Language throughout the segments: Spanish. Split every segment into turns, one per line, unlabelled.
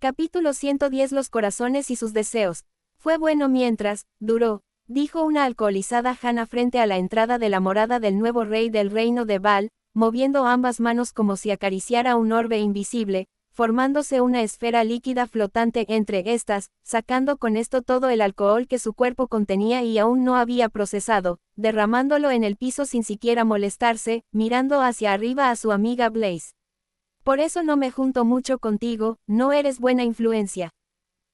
Capítulo 110. Los corazones y sus deseos. Fue bueno mientras duró, dijo una alcoholizada Hannah frente a la entrada de la morada del nuevo rey del reino de Baal, moviendo ambas manos como si acariciara un orbe invisible, formándose una esfera líquida flotante entre estas, sacando con esto todo el alcohol que su cuerpo contenía y aún no había procesado, derramándolo en el piso sin siquiera molestarse, mirando hacia arriba a su amiga Blaze. Por eso no me junto mucho contigo, no eres buena influencia.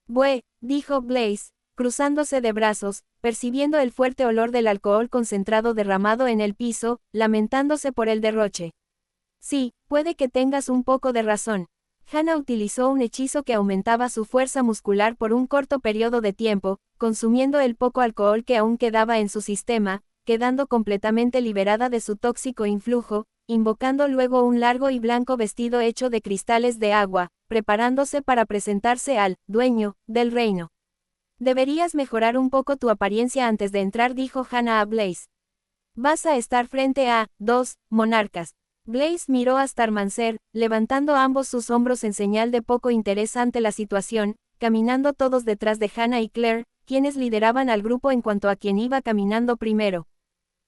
Bue, dijo Blaze, cruzándose de brazos, percibiendo el fuerte olor del alcohol concentrado derramado en el piso, lamentándose por el derroche. Sí, puede que tengas un poco de razón. Hannah utilizó un hechizo que aumentaba su fuerza muscular por un corto periodo de tiempo, consumiendo el poco alcohol que aún quedaba en su sistema, quedando completamente liberada de su tóxico influjo, invocando luego un largo y blanco vestido hecho de cristales de agua, preparándose para presentarse al dueño del reino. Deberías mejorar un poco tu apariencia antes de entrar, dijo Hannah a Blaze. Vas a estar frente a dos monarcas. Blaze miró a Starmancer, levantando ambos sus hombros en señal de poco interés ante la situación, caminando todos detrás de Hannah y Claire, quienes lideraban al grupo en cuanto a quien iba caminando primero.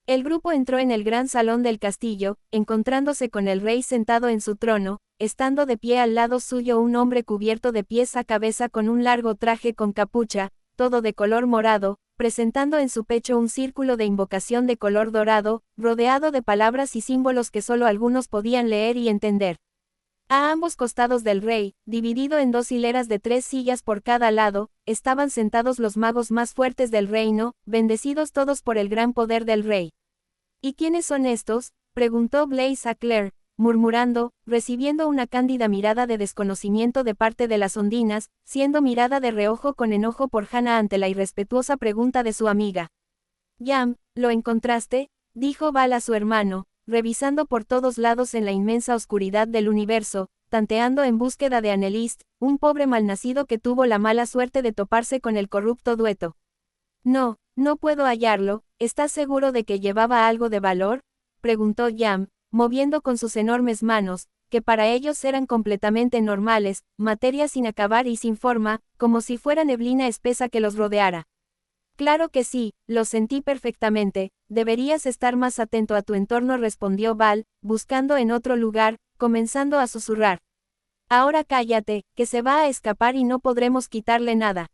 El grupo entró en el gran salón del castillo, encontrándose con el rey sentado en su trono, estando de pie al lado suyo un hombre cubierto de pies a cabeza con un largo traje con capucha, todo de color morado, presentando en su pecho un círculo de invocación de color dorado, rodeado de palabras y símbolos que solo algunos podían leer y entender. A ambos costados del rey, dividido en dos hileras de 3 sillas por cada lado, estaban sentados los magos más fuertes del reino, bendecidos todos por el gran poder del rey. ¿Y quiénes son estos?, preguntó Blaze a Claire, murmurando, recibiendo una cándida mirada de desconocimiento de parte de las ondinas, siendo mirada de reojo con enojo por Hannah ante la irrespetuosa pregunta de su amiga. Yam, ¿lo encontraste?, dijo Baal a su hermano, revisando por todos lados en la inmensa oscuridad del universo, tanteando en búsqueda de Annelist, un pobre malnacido que tuvo la mala suerte de toparse con el corrupto dueto. No, no puedo hallarlo. ¿Estás seguro de que llevaba algo de valor?, preguntó Yam, moviendo con sus enormes manos, que para ellos eran completamente normales, materia sin acabar y sin forma, como si fuera neblina espesa que los rodeara. Claro que sí, lo sentí perfectamente, deberías estar más atento a tu entorno, respondió Baal, buscando en otro lugar, comenzando a susurrar. Ahora cállate, que se va a escapar y no podremos quitarle nada.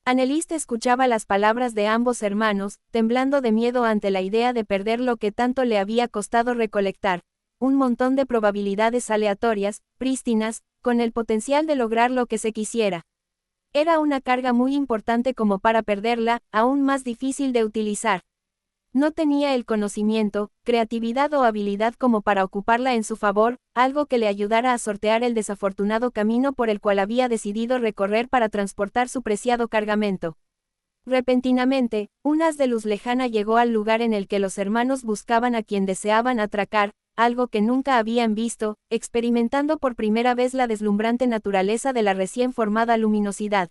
Annelist escuchaba las palabras de ambos hermanos, temblando de miedo ante la idea de perder lo que tanto le había costado recolectar, un montón de probabilidades aleatorias, prístinas, con el potencial de lograr lo que se quisiera. Era una carga muy importante como para perderla, aún más difícil de utilizar. No tenía el conocimiento, creatividad o habilidad como para ocuparla en su favor, algo que le ayudara a sortear el desafortunado camino por el cual había decidido recorrer para transportar su preciado cargamento. Repentinamente, un haz de luz lejana llegó al lugar en el que los hermanos buscaban a quien deseaban atracar, algo que nunca habían visto, experimentando por primera vez la deslumbrante naturaleza de la recién formada luminosidad.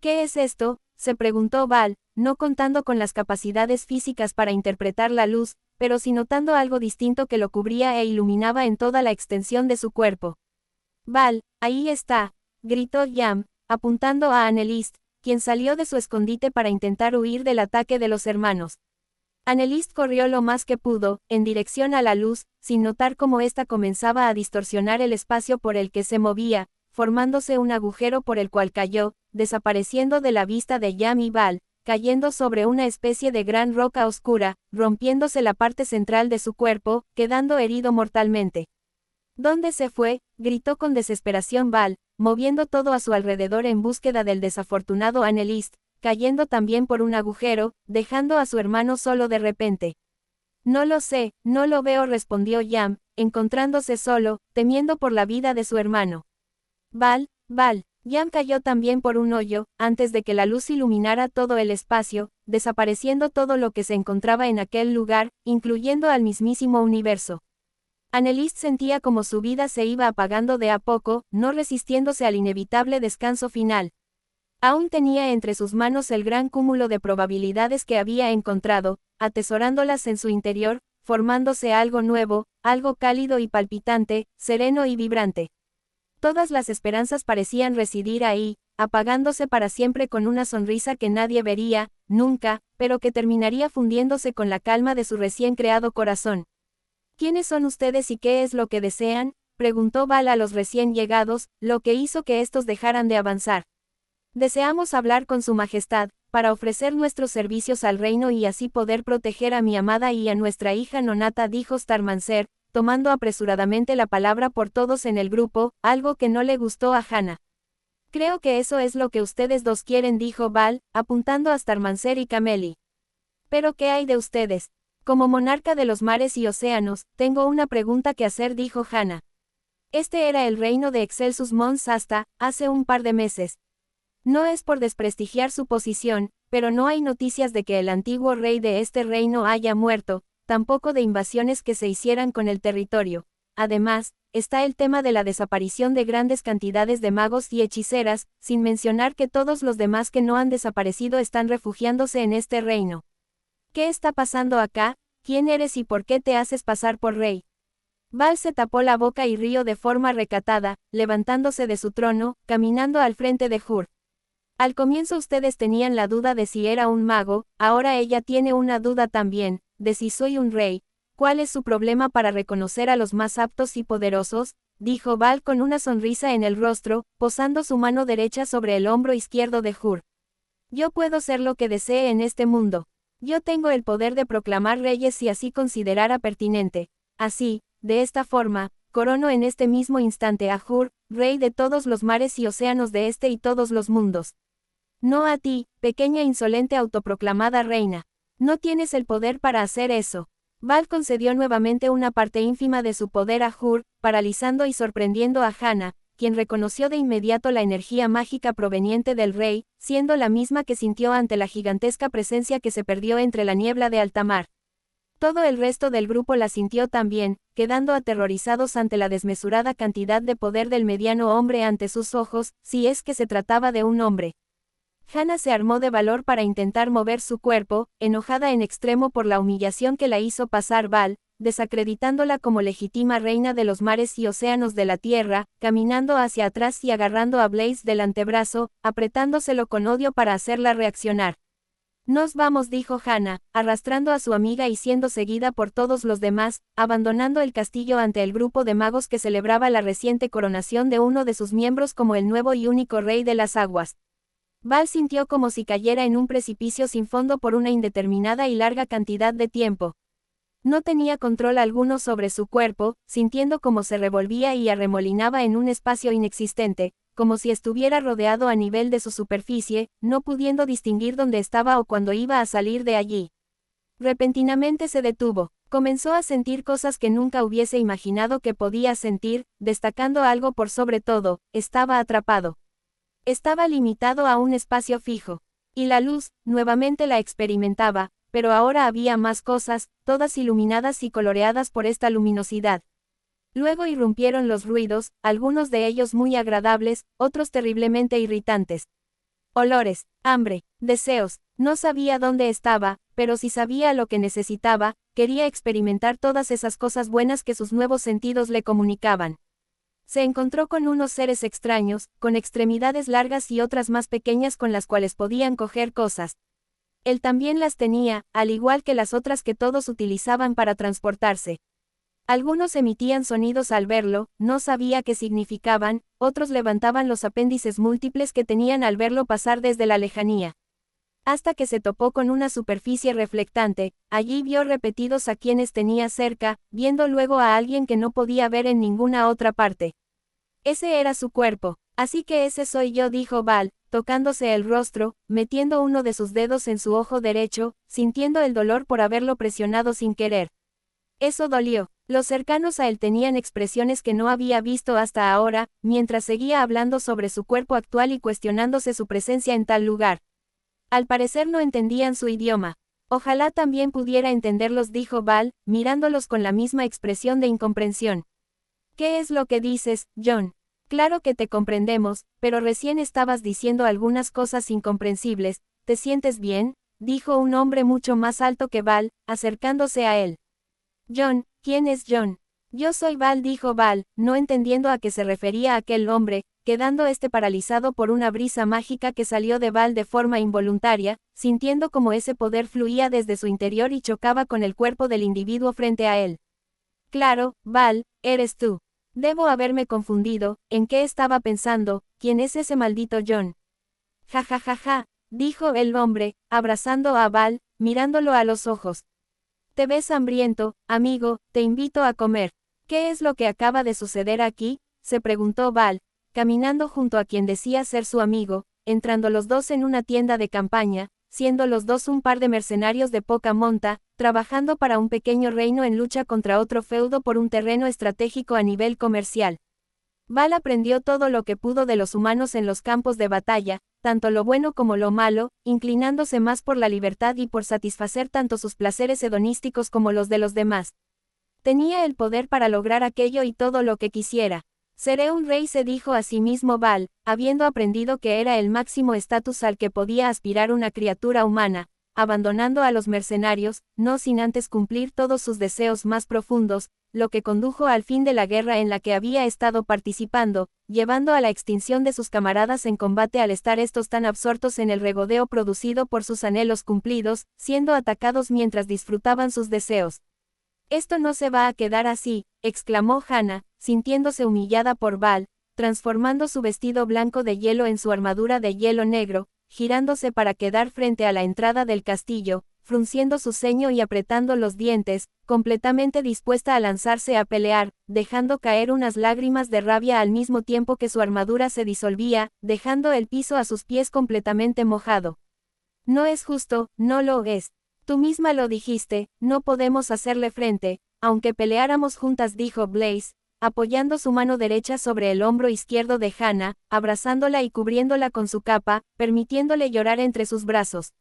¿Qué es esto?, se preguntó Baal, no contando con las capacidades físicas para interpretar la luz, pero sí notando algo distinto que lo cubría e iluminaba en toda la extensión de su cuerpo. Baal, ahí está, gritó Yam, apuntando a Annelist, quien salió de su escondite para intentar huir del ataque de los hermanos. Annelist corrió lo más que pudo, en dirección a la luz, sin notar cómo ésta comenzaba a distorsionar el espacio por el que se movía, formándose un agujero por el cual cayó, desapareciendo de la vista de Yam y Baal, cayendo sobre una especie de gran roca oscura, rompiéndose la parte central de su cuerpo, quedando herido mortalmente. ¿Dónde se fue?, gritó con desesperación Baal, moviendo todo a su alrededor en búsqueda del desafortunado Annelist, cayendo también por un agujero, dejando a su hermano solo de repente. No lo sé, no lo veo, respondió Yam, encontrándose solo, temiendo por la vida de su hermano. Baal, Yam cayó también por un hoyo, antes de que la luz iluminara todo el espacio, desapareciendo todo lo que se encontraba en aquel lugar, incluyendo al mismísimo universo. Annelist sentía como su vida se iba apagando de a poco, no resistiéndose al inevitable descanso final. Aún tenía entre sus manos el gran cúmulo de probabilidades que había encontrado, atesorándolas en su interior, formándose algo nuevo, algo cálido y palpitante, sereno y vibrante. Todas las esperanzas parecían residir ahí, apagándose para siempre con una sonrisa que nadie vería, nunca, pero que terminaría fundiéndose con la calma de su recién creado corazón. ¿Quiénes son ustedes y qué es lo que desean?, preguntó Val a los recién llegados, lo que hizo que estos dejaran de avanzar. Deseamos hablar con su majestad, para ofrecer nuestros servicios al reino y así poder proteger a mi amada y a nuestra hija nonata, dijo Starmancer, tomando apresuradamente la palabra por todos en el grupo, algo que no le gustó a Hannah. Creo que eso es lo que ustedes dos quieren, dijo Val, apuntando a Starmancer y Cameli. ¿Pero qué hay de ustedes? Como monarca de los mares y océanos, tengo una pregunta que hacer, dijo Hannah. Este era el reino de Excelsus Mons hasta, hace un par de meses. No es por desprestigiar su posición, pero no hay noticias de que el antiguo rey de este reino haya muerto, tampoco de invasiones que se hicieran con el territorio. Además, está el tema de la desaparición de grandes cantidades de magos y hechiceras, sin mencionar que todos los demás que no han desaparecido están refugiándose en este reino. ¿Qué está pasando acá? ¿Quién eres y por qué te haces pasar por rey? Val se tapó la boca y rió de forma recatada, levantándose de su trono, caminando al frente de Hur. Al comienzo ustedes tenían la duda de si era un mago, ahora ella tiene una duda también, de si soy un rey. ¿Cuál es su problema para reconocer a los más aptos y poderosos?, dijo Val con una sonrisa en el rostro, posando su mano derecha sobre el hombro izquierdo de Hur. Yo puedo ser lo que desee en este mundo. Yo tengo el poder de proclamar reyes si así considerara pertinente. Así, de esta forma, corono en este mismo instante a Hur, rey de todos los mares y océanos de este y todos los mundos. No a ti, pequeña insolente autoproclamada reina. No tienes el poder para hacer eso. Val concedió nuevamente una parte ínfima de su poder a Hur, paralizando y sorprendiendo a Hannah, quien reconoció de inmediato la energía mágica proveniente del rey, siendo la misma que sintió ante la gigantesca presencia que se perdió entre la niebla de alta mar. Todo el resto del grupo la sintió también, quedando aterrorizados ante la desmesurada cantidad de poder del mediano hombre ante sus ojos, si es que se trataba de un hombre. Hannah se armó de valor para intentar mover su cuerpo, enojada en extremo por la humillación que la hizo pasar Val, desacreditándola como legítima reina de los mares y océanos de la tierra, caminando hacia atrás y agarrando a Blaze del antebrazo, apretándoselo con odio para hacerla reaccionar. Nos vamos, dijo Hannah, arrastrando a su amiga y siendo seguida por todos los demás, abandonando el castillo ante el grupo de magos que celebraba la reciente coronación de uno de sus miembros como el nuevo y único rey de las aguas. Val sintió como si cayera en un precipicio sin fondo por una indeterminada y larga cantidad de tiempo. No tenía control alguno sobre su cuerpo, sintiendo cómo se revolvía y arremolinaba en un espacio inexistente, como si estuviera rodeado a nivel de su superficie, no pudiendo distinguir dónde estaba o cuándo iba a salir de allí. Repentinamente se detuvo, comenzó a sentir cosas que nunca hubiese imaginado que podía sentir, destacando algo por sobre todo, estaba atrapado. Estaba limitado a un espacio fijo. Y la luz, nuevamente la experimentaba, pero ahora había más cosas, todas iluminadas y coloreadas por esta luminosidad. Luego irrumpieron los ruidos, algunos de ellos muy agradables, otros terriblemente irritantes. Olores, hambre, deseos, no sabía dónde estaba, pero sí sabía lo que necesitaba, quería experimentar todas esas cosas buenas que sus nuevos sentidos le comunicaban. Se encontró con unos seres extraños, con extremidades largas y otras más pequeñas con las cuales podían coger cosas. Él también las tenía, al igual que las otras que todos utilizaban para transportarse. Algunos emitían sonidos al verlo, no sabía qué significaban, otros levantaban los apéndices múltiples que tenían al verlo pasar desde la lejanía. Hasta que se topó con una superficie reflectante, allí vio repetidos a quienes tenía cerca, viendo luego a alguien que no podía ver en ninguna otra parte. Ese era su cuerpo, así que ese soy yo, dijo Val, tocándose el rostro, metiendo uno de sus dedos en su ojo derecho, sintiendo el dolor por haberlo presionado sin querer. Eso dolió. Los cercanos a él tenían expresiones que no había visto hasta ahora, mientras seguía hablando sobre su cuerpo actual y cuestionándose su presencia en tal lugar. Al parecer no entendían su idioma. Ojalá también pudiera entenderlos, dijo Val, mirándolos con la misma expresión de incomprensión. ¿Qué es lo que dices, John? Claro que te comprendemos, pero recién estabas diciendo algunas cosas incomprensibles. ¿Te sientes bien?, dijo un hombre mucho más alto que Val, acercándose a él. John, ¿quién es John? Yo soy Val, dijo Val, no entendiendo a qué se refería aquel hombre, quedando paralizado por una brisa mágica que salió de Val de forma involuntaria, sintiendo como ese poder fluía desde su interior y chocaba con el cuerpo del individuo frente a él. Claro, Val, eres tú. Debo haberme confundido, ¿en qué estaba pensando? ¿Quién es ese maldito John? Ja ja ja ja, dijo el hombre, abrazando a Val, mirándolo a los ojos. Te ves hambriento, amigo, te invito a comer. ¿Qué es lo que acaba de suceder aquí? Se preguntó Val, caminando junto a quien decía ser su amigo, entrando los dos en una tienda de campaña, siendo los dos un par de mercenarios de poca monta, trabajando para un pequeño reino en lucha contra otro feudo por un terreno estratégico a nivel comercial. Val aprendió todo lo que pudo de los humanos en los campos de batalla, tanto lo bueno como lo malo, inclinándose más por la libertad y por satisfacer tanto sus placeres hedonísticos como los de los demás. Tenía el poder para lograr aquello y todo lo que quisiera. Seré un rey, se dijo a sí mismo Val, habiendo aprendido que era el máximo estatus al que podía aspirar una criatura humana, abandonando a los mercenarios, no sin antes cumplir todos sus deseos más profundos, lo que condujo al fin de la guerra en la que había estado participando, llevando a la extinción de sus camaradas en combate al estar estos tan absortos en el regodeo producido por sus anhelos cumplidos, siendo atacados mientras disfrutaban sus deseos. Esto no se va a quedar así, exclamó Hannah, sintiéndose humillada por Val, transformando su vestido blanco de hielo en su armadura de hielo negro, girándose para quedar frente a la entrada del castillo, frunciendo su ceño y apretando los dientes, completamente dispuesta a lanzarse a pelear, dejando caer unas lágrimas de rabia al mismo tiempo que su armadura se disolvía, dejando el piso a sus pies completamente mojado. No es justo, no lo es. Tú misma lo dijiste, no podemos hacerle frente, aunque peleáramos juntas, dijo Blaze, apoyando su mano derecha sobre el hombro izquierdo de Hannah, abrazándola y cubriéndola con su capa, permitiéndole llorar entre sus brazos.